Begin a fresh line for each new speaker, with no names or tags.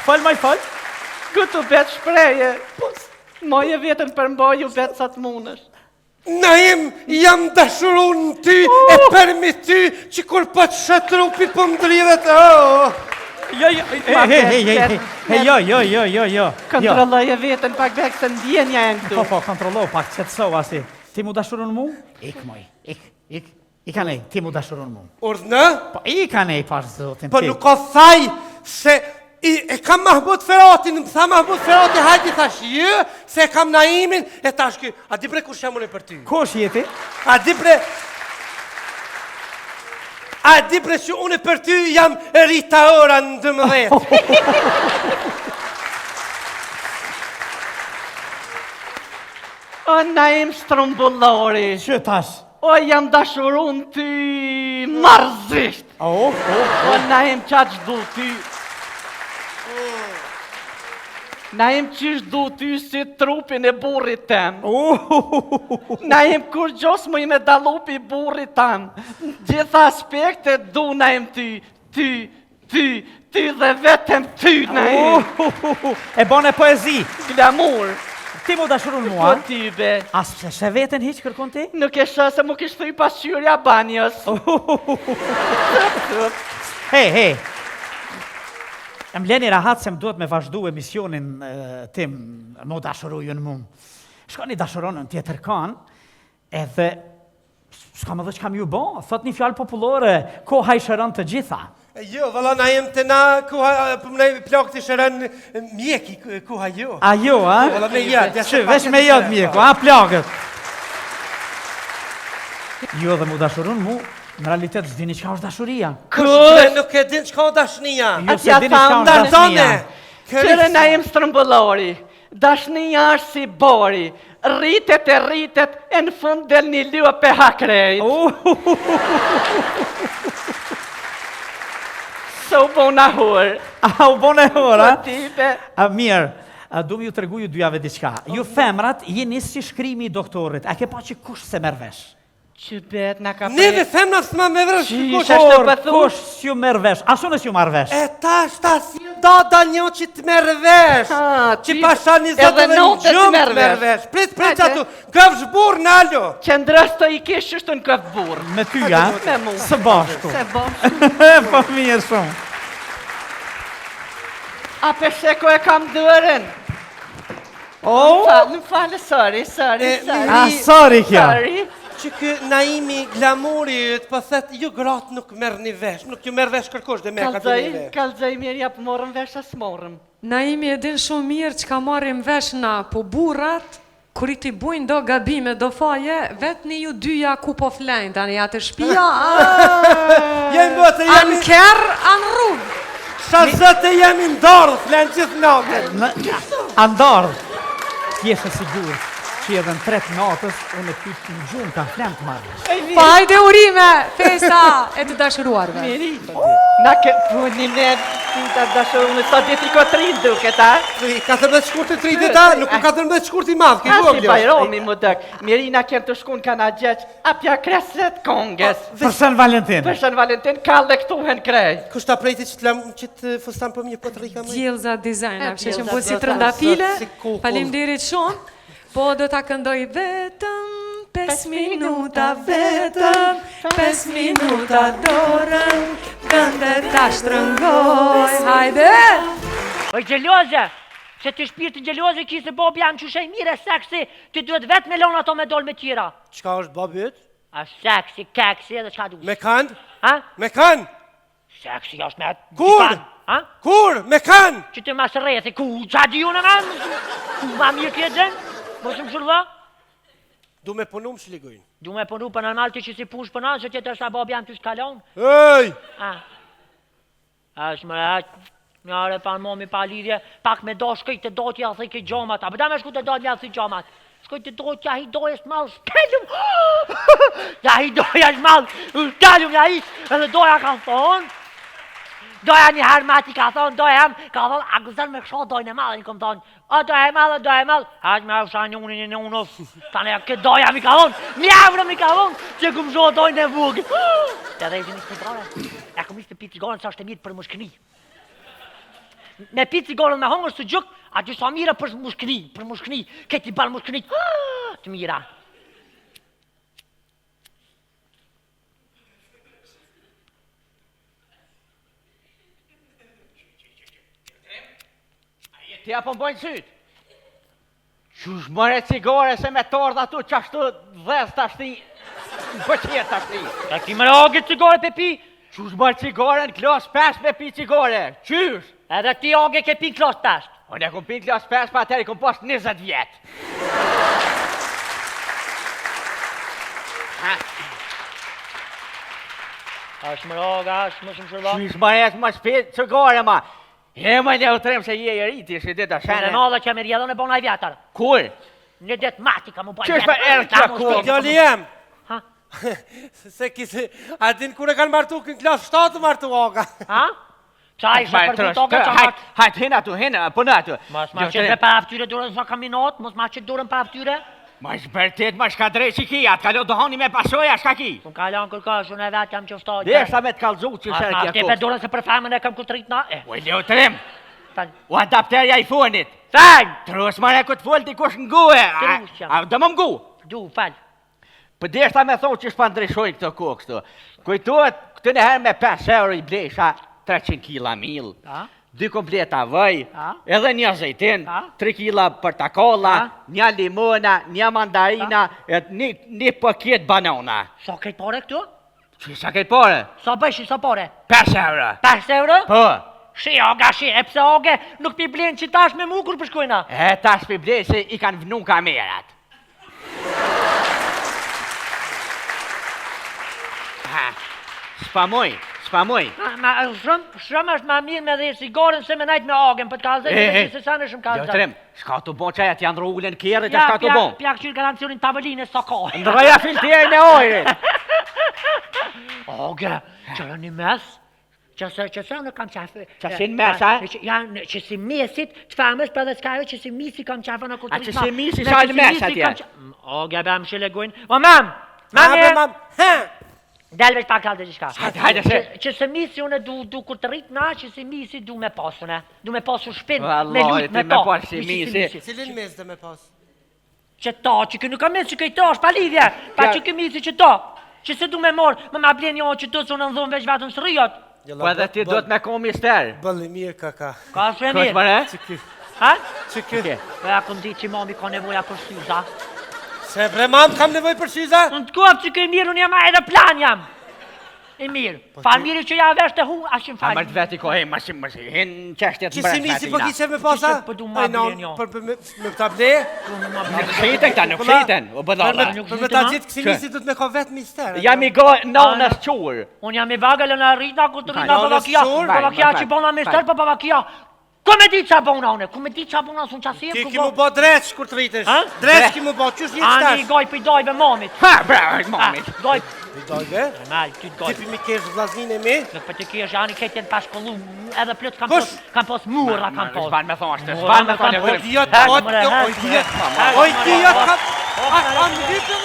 Fal, maj fal.
Këtu bet shpreje. Moje vetën përmboju bet sa të munësh.
Naim, jam dashurun ty, e përmi ty, që kur po të shë trupi po më drivet,
Jo.
Kontrolloje vetën pak bek se ndjenja e në këtu.
Po, kontrollo pak, qetëso asi. Ti mu dashurun mu? Ik, moj, ik. I ka nej, ti mu dashurun mu.
Urdhë?
Po, i ka nej, pash zotin.
Po nuk o thaj se e kam Mahmud Feratin, më tha Mahmud Ferati, hajti thash jë, se kam Naimin, e tash ky, a di bre kush jam unë për ty?
Kush jeti?
A di bre që unë për ty jam Rita Ora në 12.
O, Naim Strumbullori.
Që tash?
O, jam dashurun ty marzisht.
O,
Naim qaq du ty. Naim qish du ty si trupin e burrit tem. Naim kur gjos mu i me dalupi burrit tem. Gjitha aspektet du Naim ty dhe vetem ty Naim.
E bone poezi.
Glamur.
Ti mu dashurun mua?
Po ty be.
As se veten hiq kërkon ti?
Nuk e shë se mu kish thuj pasqyrja banjës.
Hej. Em leni rahat se më duhet me vazhdu emisionin tim mu dashurujën mu. Shkoni dashuronën tjetër kan, edhe s'ka më dhe që kam ju bo, thot një fjallë populore, koha i shëron të gjitha.
Jo, valla Naim të na, koha, pëmnej plak të shëran mjeki, koha jo.
A jo, a?
Valla me jad.
Që, vesh me jad mjeku, a plakët. Jo dhe mu dashurun mu, në realitet s'dini qka është dashuria.
Kështë nuk e din qka o dashnia.
Jo se dini qka është dashuria.
Qëre Naim Strumbullori, dashnia është si bori, rritet e në fund del një lua pe hakrejt. Se u bona hur.
A u bona hur, a?
Po tipe.
Mirë, du mi ju të regu ju dyjave diqka. Ju femrat jeni si shkrimi i doktorit, a ke pa që kush se mervesh?
Që bet nga ka
Neve femnat s'ma me vresh kush.
Kush s'ju mervesh? A shone s'ju marvesh?
E tash si da një që të mervesh. Që pasha një zotë dhe një gjumë të mervesh. Prit atu, këvsh burë në alo.
Qëndrës të i kesh është në këvë burë.
Me ty, ja?
Me mu.
Së bashku.
Se bashku.
Po mirë shumë.
A pesheko e kam dërën. Më falë, sorry.
Sorry kjo.
Sorry.
Që kë Naimi glamurit, po thet, ju gratë nuk merë një vesh, nuk ju merë vesh kërkosh dhe me ka të një vesh.
Kalzaj mirë, ja për morëm vesh as morëm.
Naimi e din shumë mirë që ka marim vesh na, po burat, kur i t'i bujnë do gabime, do faje, vetë një ju dyja ku po flejnë, tani atë shpia, anë kerë, anë rrugë.
Shazët e jemi ndarë, flenë gjithë natën.
Andarë, jeshe sigur. Që edhe në 3 natës, unë e ty në gjumë ka flenë të marrë.
Pa hajde urime, festa e të dashuruarve.
Miri, na ke punin e të dashuruarve, sa diti ko 3 duke ta?
14 shkurti 3 dita, nuk 14 shkurti madhë, ki vogli.
Asi bajromi më dëk, miri na kem të shkun ka na gjeq, apja kreset konges.
Për Shën Valentin.
Për Shën Valentin, ka lektuhen krej.
Kushta prejti që të fustan për një për të rika më?
Djelza dizajna, që që mbo si trëndafile, faleminderit shumë. Po do t'a këndoj vetëm 5 minuta vetëm 5 minuta dorën Dënde t'a shtrëngoj Hajde!
Oj gjeloze, se të shpirë gjeloze ki se bobi jam që shej mire seksi Ti duhet vetë me lonë ato me dollë me tjera
Qka është bobit?
A seksi, keksi edhe qka du
Me kanë?
Ha?
Me kanë?
Seksi është me atë
Kur?
Ha?
Kur? Me kanë?
Që të masë rejë, ku qa di unë nga? Ku ma mirë kje gjenë? Mosë më shurva?
Du me punu më shligojnë.
Du me punu për normal të që si push për nalë, që tjetër sa bobi jam të shkallon.
Ej!
Ashtë më rejtë, njare pa në momi pa lidhje, pak me do shkëj të do t'ja thëj këj gjomat, a përda me shku të do t'ja thëj gjomat. Shkoj të do t'ja hi doje s'malë, shkellum! Ja hi doja s'malë, shkellum ja hi, edhe doja ka thonë. Doja një herë mati ka thonë, doja jam, ka thonë, a gëzën me kësho dojnë e malë, një kom thonë, o doja e malë, haqë me avësha një unin e në unof, tane këtë doja mi ka thonë, mjavërë mi ka thonë, që këm sho dojnë e vugë. Të rejtë një së të brore, e këm ishte pitë zgonë, sa është e mirë për më shkëni. me pi cigaren me hongër së gjuk, a gjë sa mira për mushkni, këti balë mushkni, të mira.
Ti apo mbojnë sytë? Qush mëre cigare se me tordha tu qashtu dhez tashti, për qëtë tashti.
E ki më agit cigare pe pi?
Qush mëre cigare në klas 5 me pi cigare? Qysh?
Edhe ti age ke pi klas 5.
Unë e kom pi klas 5 pa atëri kom pas 20 vjetë.
Ashtë më roga, ashtë më shumë shërba.
Qush mëre më shpet cigare ma? E më një utrem se je i riti, shi dita
Në
shene.
nada që me rjedhën e bona i vjetër.
Kur?
Në det mati ka mu bajt
Qysh për erë që kur?
Djali jem.
Ha?
Se kisi, a din kur e kanë martu kënë klas 7 të martu aga.
Ha? Qa ishe për të toke që martë?
Hajt, hina tu, punë atu.
Mos ma qëtë për aftyre durën sa kaminat, mos ma qëtë durën për aftyre.
Ma shbërtet, ma shka drejt që ki, atë kalot dohoni me pasoja, shka ki?
Unë kalan kërka, unë e vetë jam që stajtë.
Dhe sa me të kalzu që
Ma
shërë
te
kja
për durën se për femën e kam këtërit na.
O i leo trim,
Falë.
o adapterja i fonit.
Falë!
Trus mare këtë folë t'i kush ngue.
Trus jam.
A do më ngu.
Du, falë.
Për dhe shta me thonë që shpa ndryshojnë këtë kokë këtu. Kujtohet, këtë në herë me 5 euro i blesha 300 kila mil.
Ha?
2 kompleta vaj,
Ha?
edhe një zëjtin,
Ha?
3 kila portakolla,
Ha?
një limona, një mandarina, një paket banana.
Sa këtë pare këtu?
Që sa këtë pare?
Sa bëjshi, sa pare?
5 euro.
5 euro?
Po.
Shi, oga, shi, e pse oge, nuk pi blenë që tash me mu kur përshkojna.
E tash për blej se i kanë vnu kamerat. Ha, spamoj.
Ma shumë është ma mirë me dhe sigaren se me najtë me agen, për të kalzë, që se sa në shumë kalzë.
Jo trem, shka të bon qaja t'janë rrullën kjerët e shka të bon.
Pja këqyrë garancionin tavëline sa ka.
Ndroja filtjerën e ojrit.
Oge, që në një mes, që se në kam qafë.
Që si në mes, a?
Janë që si mesit të famës, për dhe s'ka jo që si misi kam qafë në kulturisma.
A që si misi sa në mes atje?
Oge, be më shilegojnë. O, mam! Mami!
Ha!
Delveç pak kalë të gjithka.
Hajde se.
Që se misi une du kur të rritë na, që se misi du me pasune. Du me pasu shpin, me
Wallahi,
lujt me
ti me
ta.
pas si misi.
Cilin mes dhe me pas?
Që ta, që kë nuk ka mes që këj ta, është pa lidhje. Pa që kë misi që ta. Që se du me morë, më blen jo që të që në ndhonë veç vetën së rrijot.
Po edhe ti do të me ko mister.
Bëllë mirë kaka.
Ka shë e
Kosh
mirë.
mëre?
Çiki.
Ha?
Çiki.
Po ja këm di që mami ka nevoja për syza.
Se bre mam kam nevoj për syza?
Unë të kuap që këj mirë, unë jam edhe plan jam. E mirë. Falë mirë që ja vesh të hu, ashtë më
A
falë.
mërë të veti ko, hej, masim, hin qeshtjet
Që
më
si misi për kishe me pasa?
Qishe për du ma blen jo.
Për me ta ble?
Nuk shiten këta, nuk shiten. O bëdalla.
Për me ta gjithë kësi misi du të me ka vetë mister.
Jam i go nonës qurë.
Unë jam i vagëllë në rritna, ku të rritna
Ka,
Bavakia.
në
Bavakia
sur,
që bona me
fal.
stërë për Bavakia. Ku me di qa bona une? Ku me di qa bona sun qasirë?
Ki mu bo dreç kur të rritesh.
Ha?
Dreç ki mu bo, qysh një
Ani i
qëtash?
goj për i dojve mamit.
Ha, bravo, mamit.
Goj.
I dojve?
Mal, ty të goj.
Tipi mi kesh vlaznin e mi?
Nuk për të kesh, ani ketjen pas kollu, edhe plët kam
Kush?
pos murra kam pos.
Zban me thonë,
Mura
zban me
kam
thonë.
pos.
Oj, diot,
Hajde,
oj,
more,
diot,
hajde,
oj, diot,
hajde,
oj,
more,
diot,
hajde.
kam... A, kam lypë